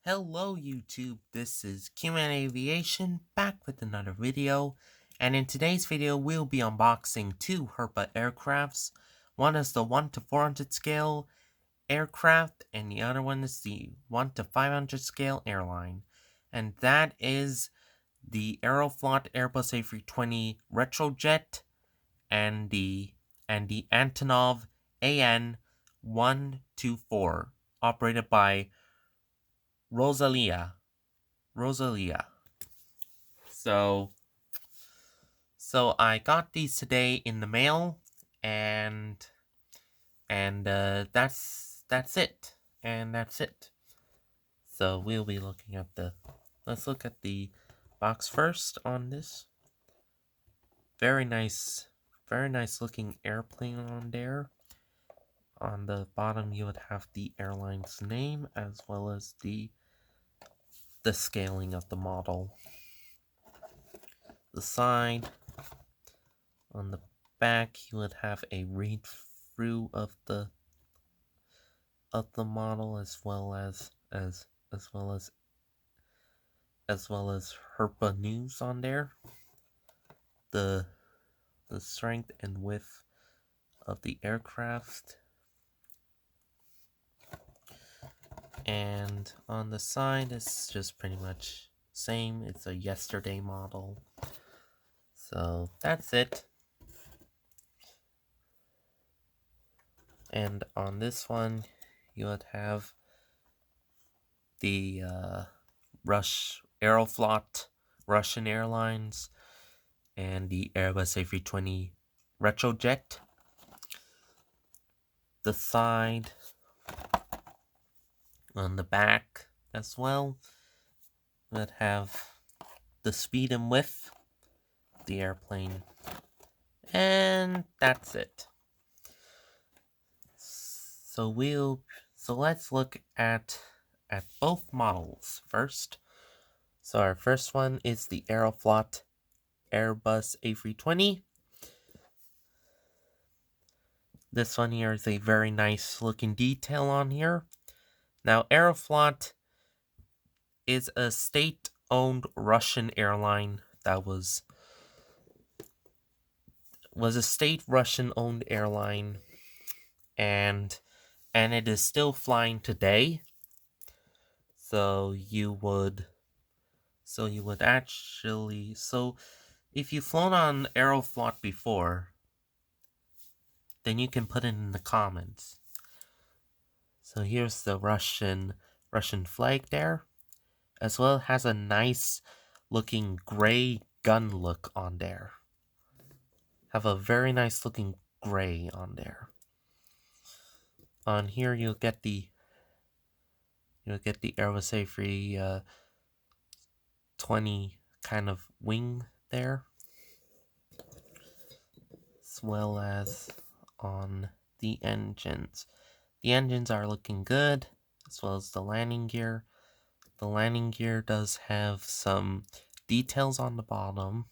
Hello YouTube, this is QN Aviation back with another video, and in today's video we'll be unboxing two Herpa aircrafts. One is the 1 to 400 scale aircraft and the other one is the 1 to 500 scale airline. And that is the Aeroflot Airbus A320 Retrojet and the Antonov An-124 operated by Rosalia. So I got these today in the mail, and that's it. And that's it. So we'll be looking at let's look at the box first on this. Very nice looking airplane on there. On the bottom you would have the airline's name as well as the scaling of the model. The side, on the back you would have a read through of the model as well as Herpa news on there. The strength and width of the aircraft. And on the side it's just pretty much same. It's a yesterday model. So that's it. And on this one you would have the Aeroflot Russian Airlines and the Airbus A320 Retrojet. The side on the back as well would have the speed and width of the airplane, and that's it. So let's look at both models first. So our first one is the Aeroflot Airbus A320. This one here is a very nice looking detail on here. Now, Aeroflot is a state-owned Russian airline that was a state Russian-owned airline, and it is still flying today. So if you've flown on Aeroflot before, then you can put it in the comments. So here's the Russian flag there, as well. It has a nice looking gray gun look on there. Have a very nice looking gray on there. On here you'll get the Airbus A320 kind of wing there, as well as on the engines. The engines are looking good, as well as the landing gear. The landing gear does have some details on the bottom.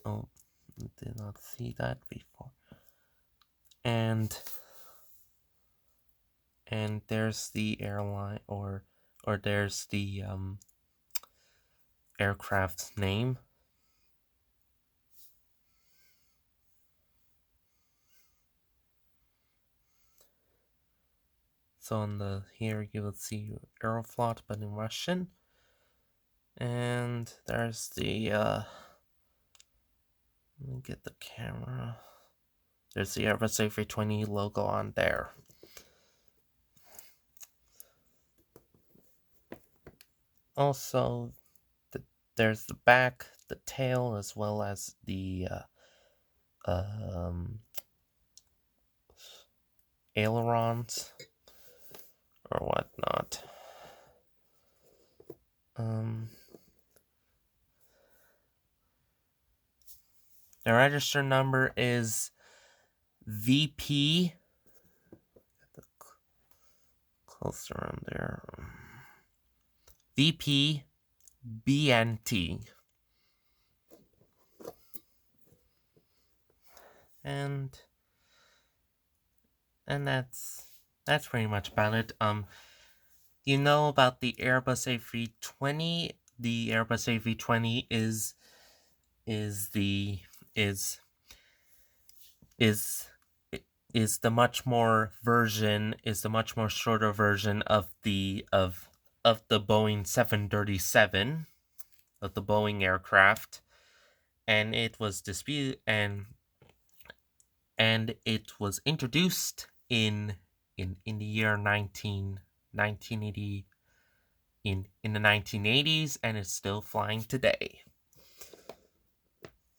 Oh, I did not see that before. And there's the airline or there's the aircraft's name. So on here you will see Aeroflot but in Russian. And there's the let me get the camera. There's the Airbus A320 logo on there. Also, there's the back, the tail, as well as the ailerons or whatnot. The register number is VP. Get the closer on there. VP BNT. And that's pretty much about it. You know about the Airbus A320? The Airbus A320 is the is is is the much more shorter version of the Boeing 737, of the Boeing aircraft, and it was disputed and it was introduced in the year 1980, in the 1980s, and it's still flying today.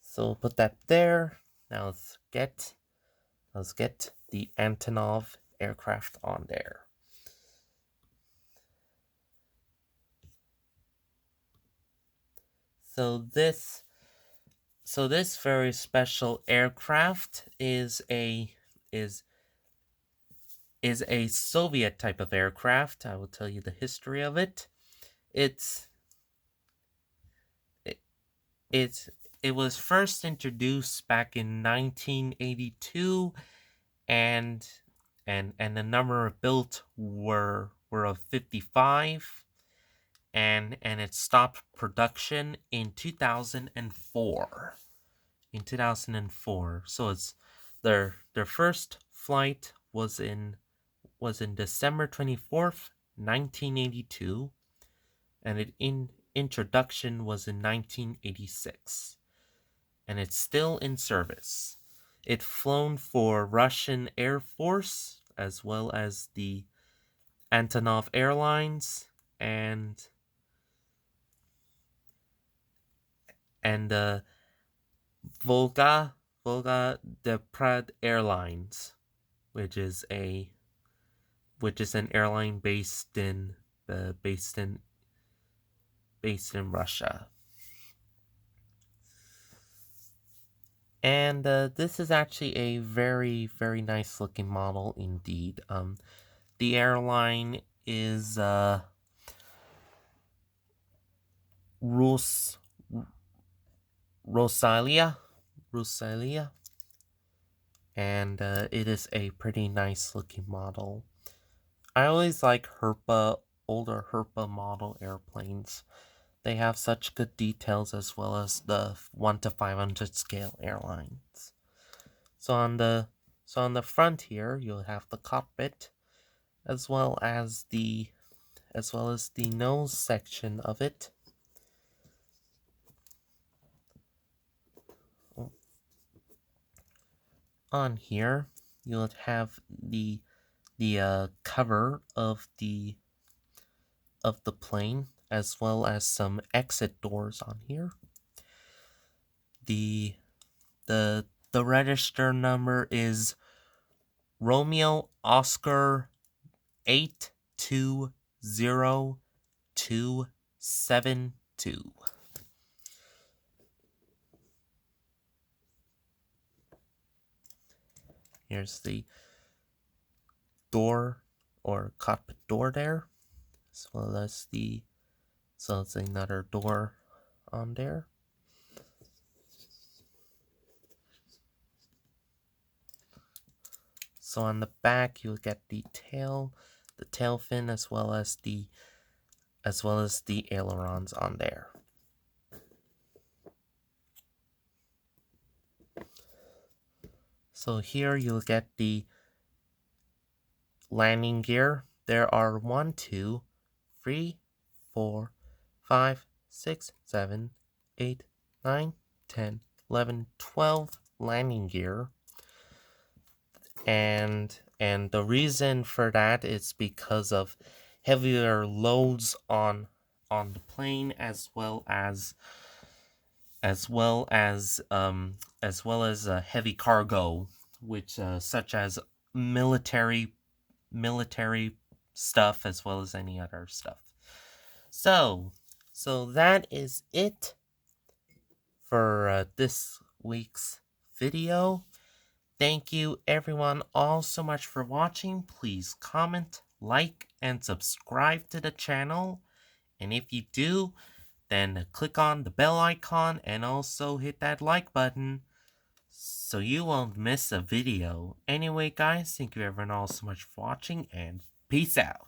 So we'll put that there. Now let's get the Antonov aircraft on there. So this very special aircraft is a Soviet type of aircraft. I will tell you the history of it. It was first introduced back in 1982, and the number built were of 55, and it stopped production in 2004. So it's their first flight was in December 24th, 1982, and introduction was in 1986, and it's still in service. It's flown for Russian Air Force as well as the Antonov Airlines and Volga Deprad Airlines, which is an airline based in Russia. And this is actually a very, very nice looking model indeed. The airline is Rosalia, and it is a pretty nice looking model. I always like older Herpa model airplanes. They have such good details, as well as the 1 to 500 scale airlines. So on the front here, you'll have the cockpit, as well as the nose section of it. On here, you'll have the cover of the plane, as well as some exit doors on here. The register number is Romeo Oscar 820272. Here's the door or cockpit door there, as well as so it's another door on there. So on the back, you'll get the tail fin, as well as the ailerons on there. So here you'll get the landing gear. There are 1, 2, 3, 4, 5, 6, 7, 8, 9, 10, 11, 12 landing gear. And the reason for that is because of heavier loads on the plane, as well as heavy cargo, which such as military stuff, as well as any other stuff. So that is it for this week's video. Thank you everyone all so much for watching. Please comment, like, and subscribe to the channel. And if you do, then click on the bell icon and also hit that like button so you won't miss a video. Anyway guys, thank you everyone all so much for watching, and peace out.